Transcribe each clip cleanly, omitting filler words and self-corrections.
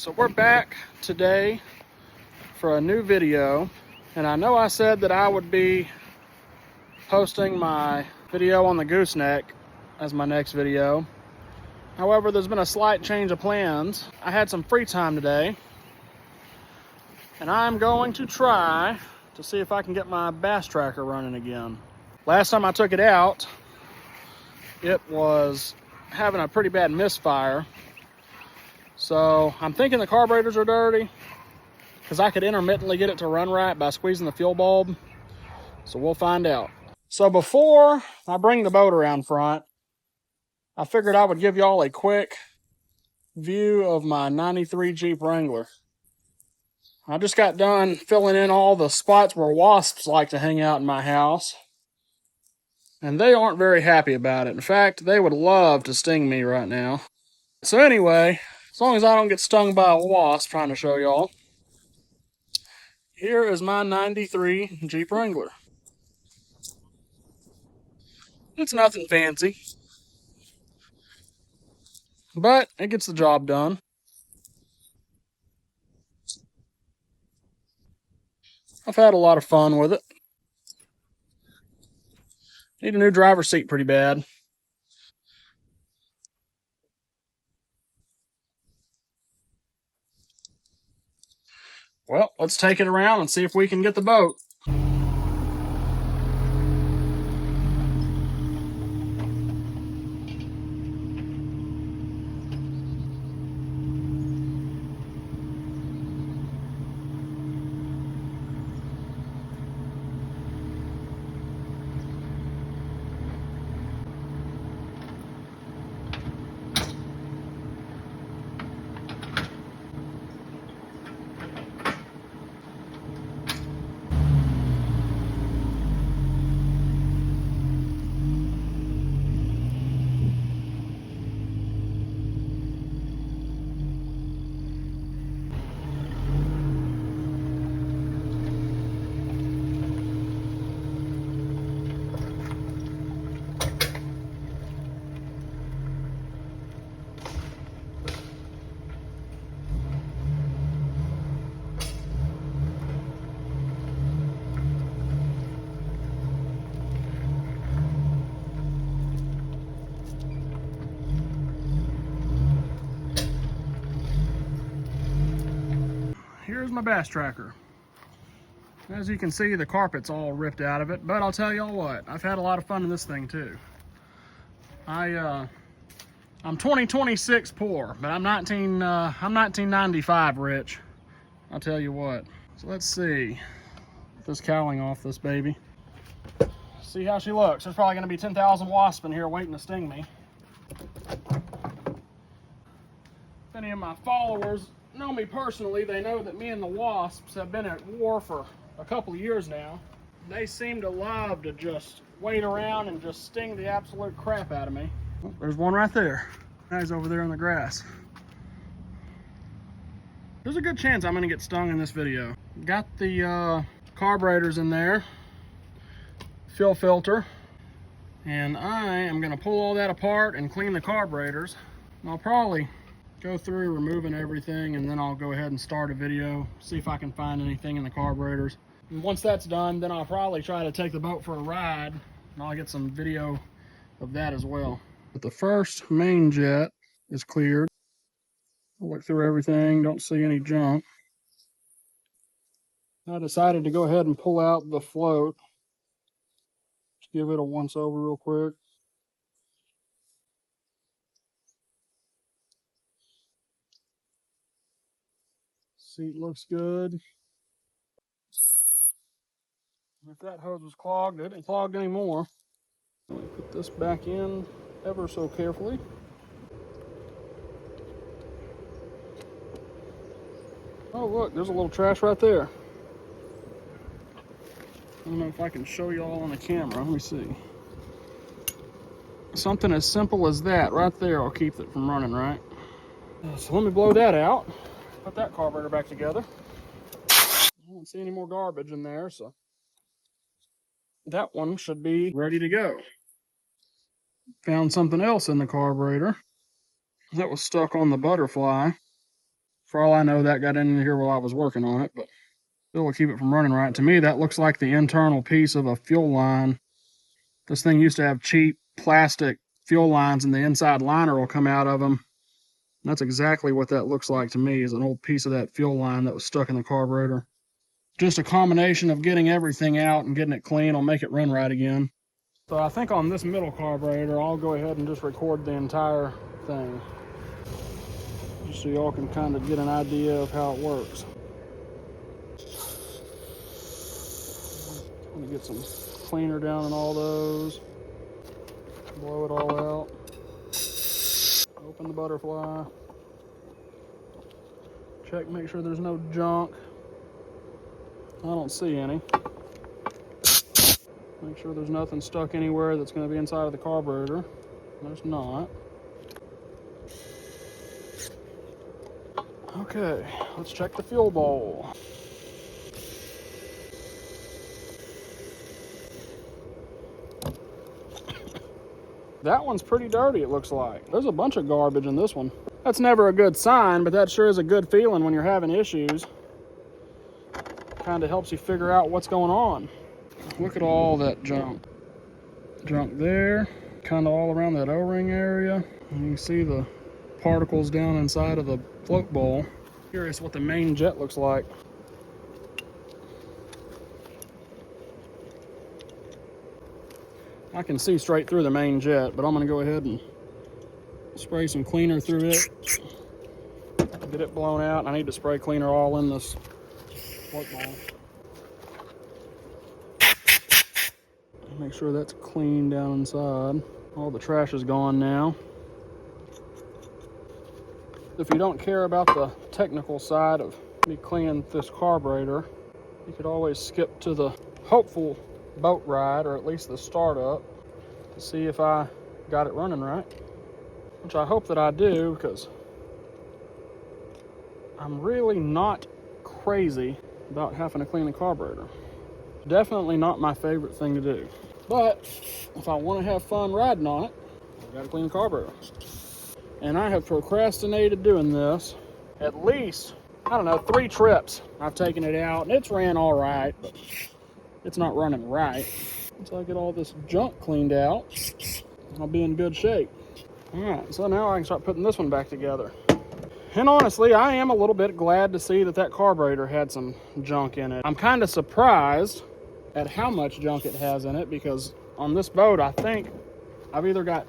So we're back today for a new video, and I know I said that I would be posting my video on the gooseneck as my next video. However, there's been a slight change of plans. I had some free time today, and I'm going to try to see if I can get my bass tracker running again. Last time I took it out, it was having a pretty bad misfire. So I'm thinking the carburetors are dirty, because I could intermittently get it to run right by squeezing the fuel bulb. So we'll find out. So before I bring the boat around front, I figured I would give y'all a quick view of my 93 Jeep Wrangler. I just got done filling in all the spots where wasps like to hang out in my house, and they aren't very happy about it. In fact, they would love to sting me right now. So anyway, as long as I don't get stung by a wasp trying to show y'all, here is my 93 Jeep Wrangler. It's nothing fancy, but it gets the job done. I've had a lot of fun with it. Need a new driver's seat pretty bad. Well, let's take it around and see if we can get the boat. Here's my bass tracker. As you can see, the carpet's all ripped out of it, but I'll tell y'all what, I've had a lot of fun in this thing too. I'm 2026 poor, but I'm 1995 rich. I'll tell you what. So let's see. Get this cowling off this baby. See how she looks. There's probably gonna be 10,000 wasps in here waiting to sting me. If any of my followers know me personally, they know that me and the wasps have been at war for a couple of years now. They seem to love to just wait around and just sting the absolute crap out of me. Oh, there's one right there. Guy's over there in the grass. There's a good chance I'm gonna get stung in this video. Got the carburetors in there, fuel filter, and I am gonna pull all that apart and clean the carburetors. I'll probably go through removing everything, and then I'll go ahead and start a video, see if I can find anything in the carburetors. And once that's done, then I'll probably try to take the boat for a ride, and I'll get some video of that as well. But the first main jet is cleared. I'll look through everything, don't see any junk. I decided to go ahead and pull out the float. Just give it a once over real quick. Seat looks good. If that hose was clogged, it ain't clogged anymore. Let me put this back in ever so carefully. Oh look, there's a little trash right there. I don't know if I can show you all on the camera. Let me see. Something as simple as that right there will keep it from running, right? So let me blow that out. Put that carburetor back together. I don't see any more garbage in there, so that one should be ready to go. Found something else in the carburetor that was stuck on the butterfly. For all I know, that got in here while I was working on it, but still will keep it from running right. To me, that looks like the internal piece of a fuel line. This thing used to have cheap plastic fuel lines, and the inside liner will come out of them. That's exactly what that looks like to me, is an old piece of that fuel line that was stuck in the carburetor. Just a combination of getting everything out and getting it clean will make it run right again. So I think on this middle carburetor, I'll go ahead and just record the entire thing, just so y'all can kind of get an idea of how it works. I'm gonna get some cleaner down in all those, blow it all out, open the butterfly, check, make sure there's no junk. I don't see any. Make sure there's nothing stuck anywhere that's going to be inside of the carburetor. There's not. Okay, let's check the fuel bowl. That one's pretty dirty, it looks like. There's a bunch of garbage in this one. That's never a good sign, but that sure is a good feeling when you're having issues. Kind of helps you figure out what's going on. Look at all that junk. Junk there, kind of all around that O-ring area. And you can see the particles down inside of the float bowl. Curious what the main jet looks like. I can see straight through the main jet, but I'm gonna go ahead and spray some cleaner through it. Get it blown out. I need to spray cleaner all in this float bowl. Make sure that's clean down inside. All the trash is gone now. If you don't care about the technical side of me cleaning this carburetor, you could always skip to the hopeful boat ride, or at least the startup, to see if I got it running right. Which I hope that I do, because I'm really not crazy about having to clean the carburetor. Definitely not my favorite thing to do. But if I want to have fun riding on it, I've got to clean the carburetor. And I have procrastinated doing this at least, I don't know, 3 trips. I've taken it out and it's ran all right, but it's not running right. Once I get all this junk cleaned out, I'll be in good shape. All right, so now I can start putting this one back together. And honestly, I am a little bit glad to see that that carburetor had some junk in it. I'm kind of surprised at how much junk it has in it, because on this boat, I think I've either got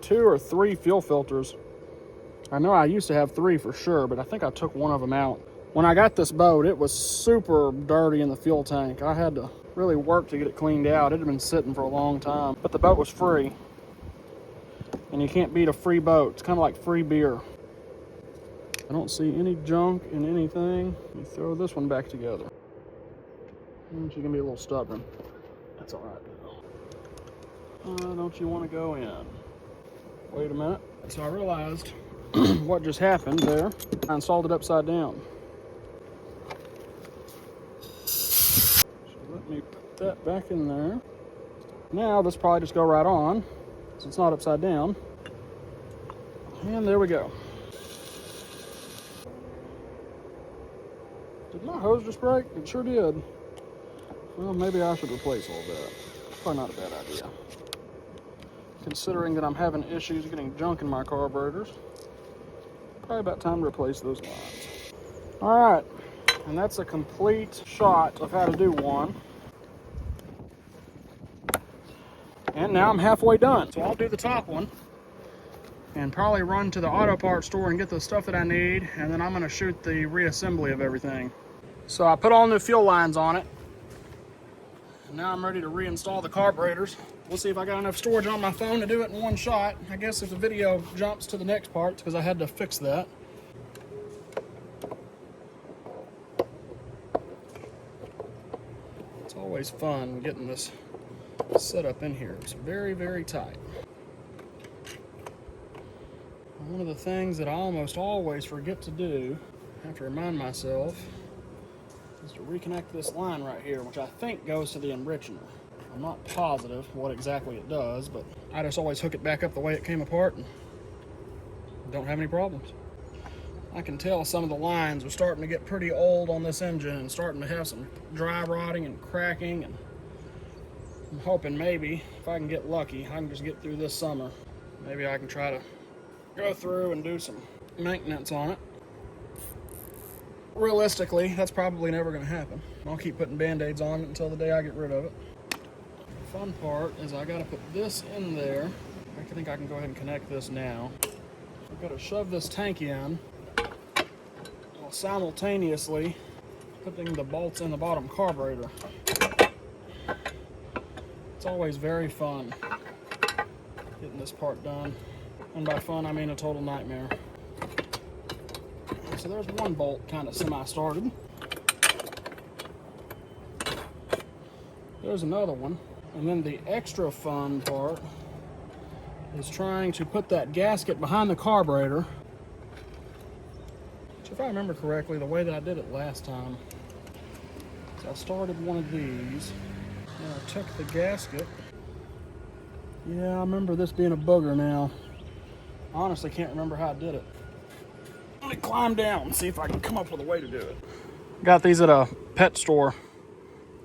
2 or 3 fuel filters. I know I used to have 3 for sure, but I think I took one of them out. When I got this boat, it was super dirty in the fuel tank. I had to really work to get it cleaned out. It had been sitting for a long time, but the boat was free. And you can't beat a free boat. It's kind of like free beer. I don't see any junk in anything. Let me throw this one back together. She's gonna be a little stubborn. That's all right. Don't you want to go in? Wait a minute. So I realized what just happened there. I installed it upside down. So let me put that back in there. Now this probably just go right on, so it's not upside down. And there we go. Did my hose just break? It sure did. Well, maybe I should replace all that. Probably not a bad idea, considering that I'm having issues getting junk in my carburetors. Probably about time to replace those lines. All right, and that's a complete shot of how to do one. And now I'm halfway done. So I'll do the top one and probably run to the auto parts store and get the stuff that I need, and then I'm gonna shoot the reassembly of everything. So I put all new fuel lines on it. Now I'm ready to reinstall the carburetors. We'll see if I got enough storage on my phone to do it in one shot. I guess if the video jumps to the next part, because I had to fix that. It's always fun getting this set up in here. It's very, very tight. One of the things that I almost always forget to do, I have to remind myself, is to reconnect this line right here, which I think goes to the enrichener. I'm not positive what exactly it does, but I just always hook it back up the way it came apart and don't have any problems. I can tell some of the lines are starting to get pretty old on this engine and starting to have some dry rotting and cracking, and I'm hoping maybe if I can get lucky, I can just get through this summer. Maybe I can try to go through and do some maintenance on it. Realistically, that's probably never going to happen. I'll keep putting band-aids on it until the day I get rid of it. The fun part is I got to put this in there. I think I can go ahead and connect this now. I've got to shove this tank in while simultaneously putting the bolts in the bottom carburetor. It's always very fun getting this part done. And by fun, I mean a total nightmare. So there's one bolt kind of semi-started. There's another one. And then the extra fun part is trying to put that gasket behind the carburetor. Which, if I remember correctly, the way that I did it last time, is I started one of these, and I took the gasket. Yeah, I remember this being a booger now. I honestly can't remember how I did it. Let me climb down and see if I can come up with a way to do it. Got these at a pet store.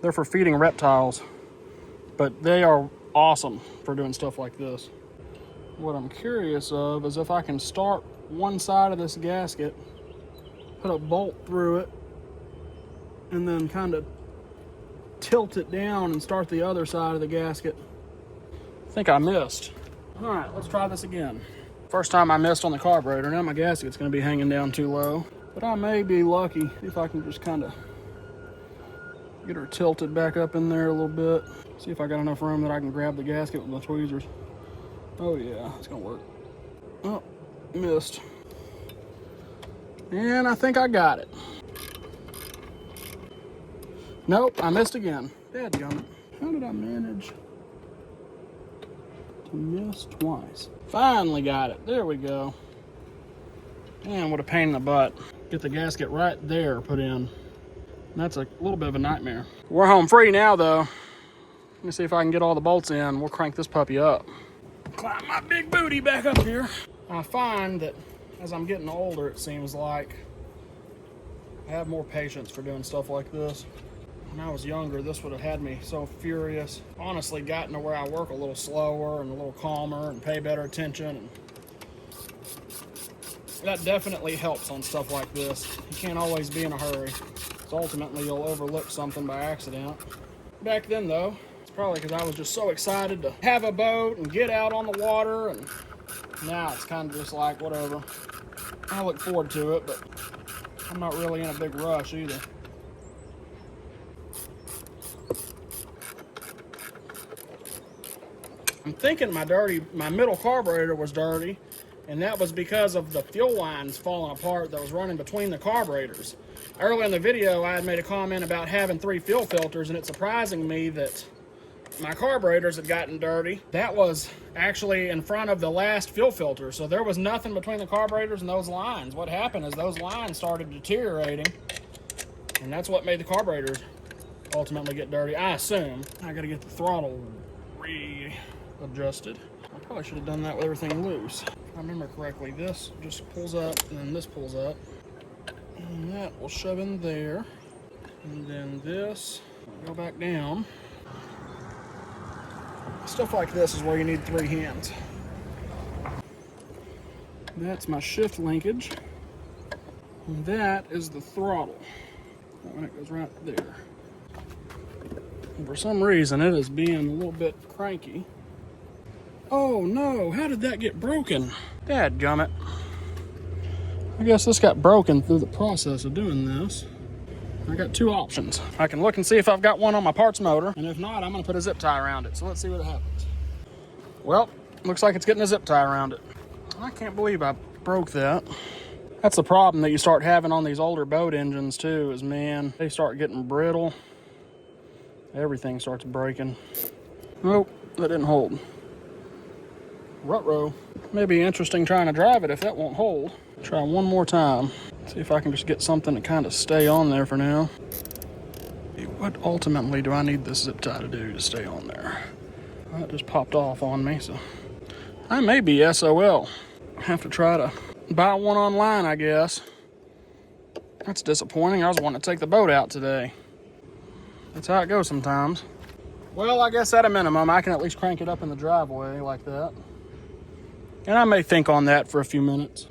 They're for feeding reptiles, but they are awesome for doing stuff like this. What I'm curious of is if I can start one side of this gasket, put a bolt through it, and then kind of tilt it down and start the other side of the gasket. I think I missed. All right, let's try this again. First time I missed on the carburetor. Now my gasket's going to be hanging down too low. But I may be lucky. See if I can just kind of get her tilted back up in there a little bit. See if I got enough room that I can grab the gasket with my tweezers. Oh yeah, it's going to work. Oh, missed. And I think I got it. Nope, I missed again. Dadgummit. How did I manage to miss twice? Finally got it. There we go. Man, what a pain in the butt. Get the gasket right there put in. And that's a little bit of a nightmare. We're home free now, though. Let me see if I can get all the bolts in. We'll crank this puppy up. Climb my big booty back up here. I find that as I'm getting older, it seems like I have more patience for doing stuff like this. When I was younger, this would have had me so furious. Honestly, gotten to where I work a little slower and a little calmer and pay better attention. And that definitely helps on stuff like this. You can't always be in a hurry, so ultimately you'll overlook something by accident. Back then, though, it's probably because I was just so excited to have a boat and get out on the water, and now it's kind of just like, whatever. I look forward to it, but I'm not really in a big rush either. I'm thinking my middle carburetor was dirty, and that was because of the fuel lines falling apart that was running between the carburetors. Earlier in the video, I had made a comment about having 3 fuel filters, and it's surprising me that my carburetors had gotten dirty. That was actually in front of the last fuel filter, so there was nothing between the carburetors and those lines. What happened is those lines started deteriorating, and that's what made the carburetors ultimately get dirty, I assume. I gotta get the throttle readjusted. I probably should have done that with everything loose. If I remember correctly, this just pulls up, and then this pulls up. And that will shove in there. And then this will go back down. Stuff like this is where you need 3 hands. That's my shift linkage. And that is the throttle. That one, it goes right there. And for some reason, it is being a little bit cranky. Oh no, how did that get broken? Dadgummit. I guess this got broken through the process of doing this. I got 2 options. I can look and see if I've got one on my parts motor, and if not, I'm gonna put a zip tie around it. So let's see what happens. Well, looks like it's getting a zip tie around it. I can't believe I broke that. That's the problem that you start having on these older boat engines too, is man, they start getting brittle. Everything starts breaking. Nope, that didn't hold. Ruh-roh. May be interesting trying to drive it if that won't hold. Try one more time. See if I can just get something to kind of stay on there for now. What ultimately do I need this zip tie to do to stay on there? That just popped off on me, so I may be SOL. Have to try to buy one online, I guess. That's disappointing. I was wanting to take the boat out today. That's how it goes sometimes. Well, I guess at a minimum, I can at least crank it up in the driveway like that. And I may think on that for a few minutes.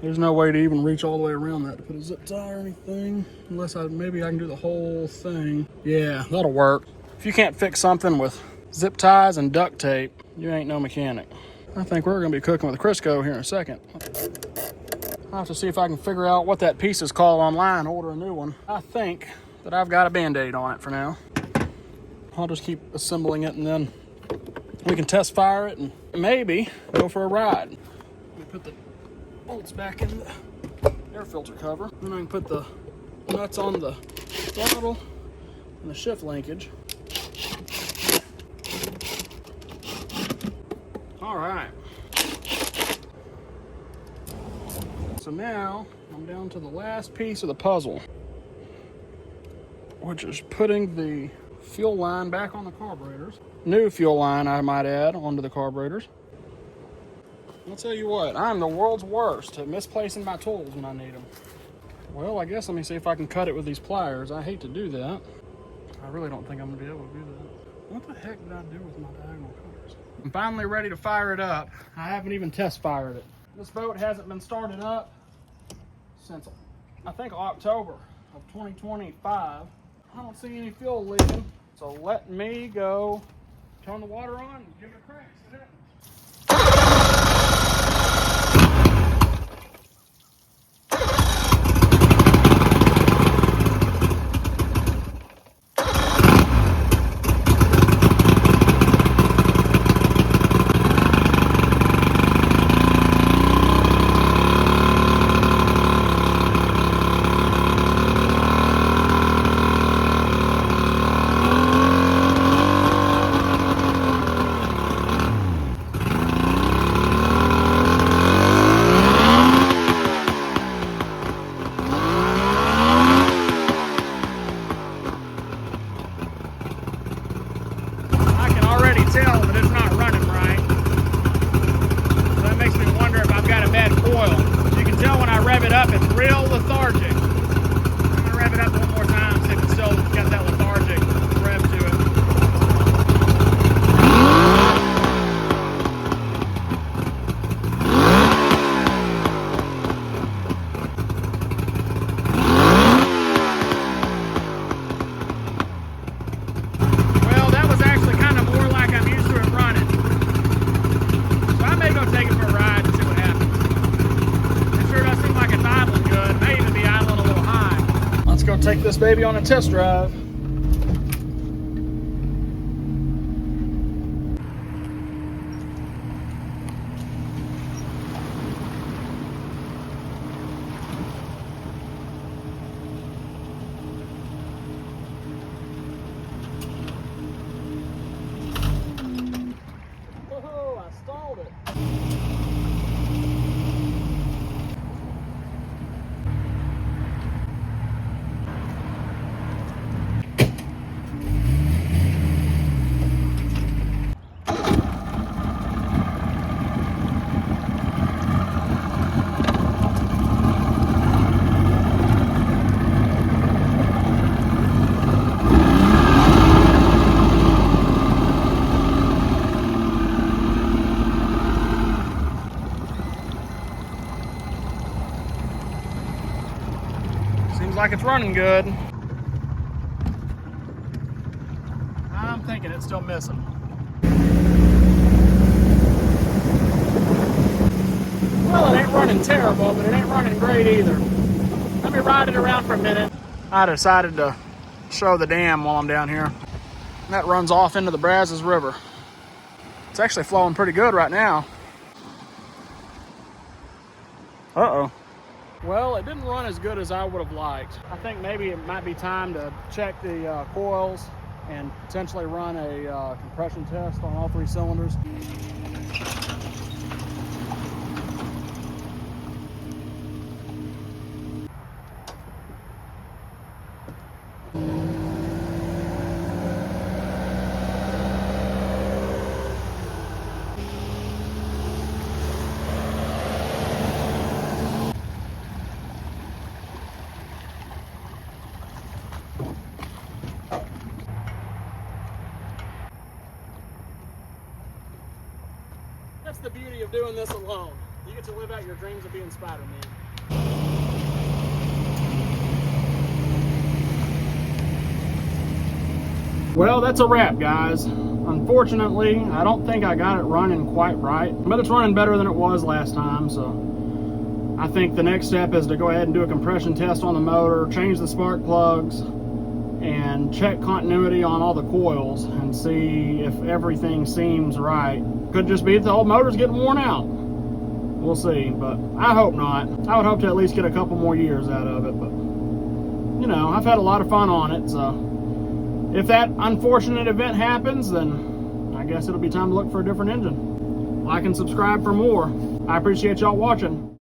There's no way to even reach all the way around that to put a zip tie or anything. Unless maybe I can do the whole thing. Yeah, that'll work. If you can't fix something with zip ties and duct tape, you ain't no mechanic. I think we're gonna be cooking with Crisco here in a second. I'll have to see if I can figure out what that piece is called online, order a new one. I think that I've got a Band-Aid on it for now. I'll just keep assembling it and then we can test fire it and maybe go for a ride. Let me put the bolts back in the air filter cover. Then I can put the nuts on the throttle and the shift linkage. All right. So now I'm down to the last piece of the puzzle, which is putting the fuel line back on the carburetors. New fuel line, I might add, onto the carburetors. I'll tell you what, I'm the world's worst at misplacing my tools when I need them. Well, I guess let me see if I can cut it with these pliers. I hate to do that. I really don't think I'm gonna be able to do that. What the heck did I do with my diagonal cutters? I'm finally ready to fire it up. I haven't even test fired it. This boat hasn't been started up since, I think, October of 2025. I don't see any fuel leaking, so let me go turn the water on and give it a crank. See that? Tell that it's not running right. So that makes me wonder if I've got a bad coil. You can tell when I rev it up, it's real lethargic. I'm gonna rev it up one more time, see if it's still got that lethargic rev to it. Well, that was actually kind of more like I'm used to it running. So I may go take it for a ride and see what happens. It sure does seem like it's idling good. It may even be idling a little high. Let's go take this baby on a test drive. Whoa, I stalled it. Seems like it's running good. I'm thinking it's still missing. Well, it ain't running terrible, but it ain't running great either. Let me ride it around for a minute. I decided to show the dam while I'm down here. That runs off into the Brazos River. It's actually flowing pretty good right now. Uh-oh. Well, it didn't run as good as I would have liked. I think maybe it might be time to check the coils and potentially run a compression test on all 3 cylinders. the beauty of doing this alone. You get to live out your dreams of being Spider-Man. Well, that's a wrap, guys. Unfortunately, I don't think I got it running quite right, but it's running better than it was last time, so I think the next step is to go ahead and do a compression test on the motor, change the spark plugs, and check continuity on all the coils and see if everything seems right. Could just be that the whole motor's getting worn out. We'll see, but I hope not. I would hope to at least get a couple more years out of it, but you know, I've had a lot of fun on it, so if that unfortunate event happens, then I guess it'll be time to look for a different engine. Like and subscribe for more. I appreciate y'all watching.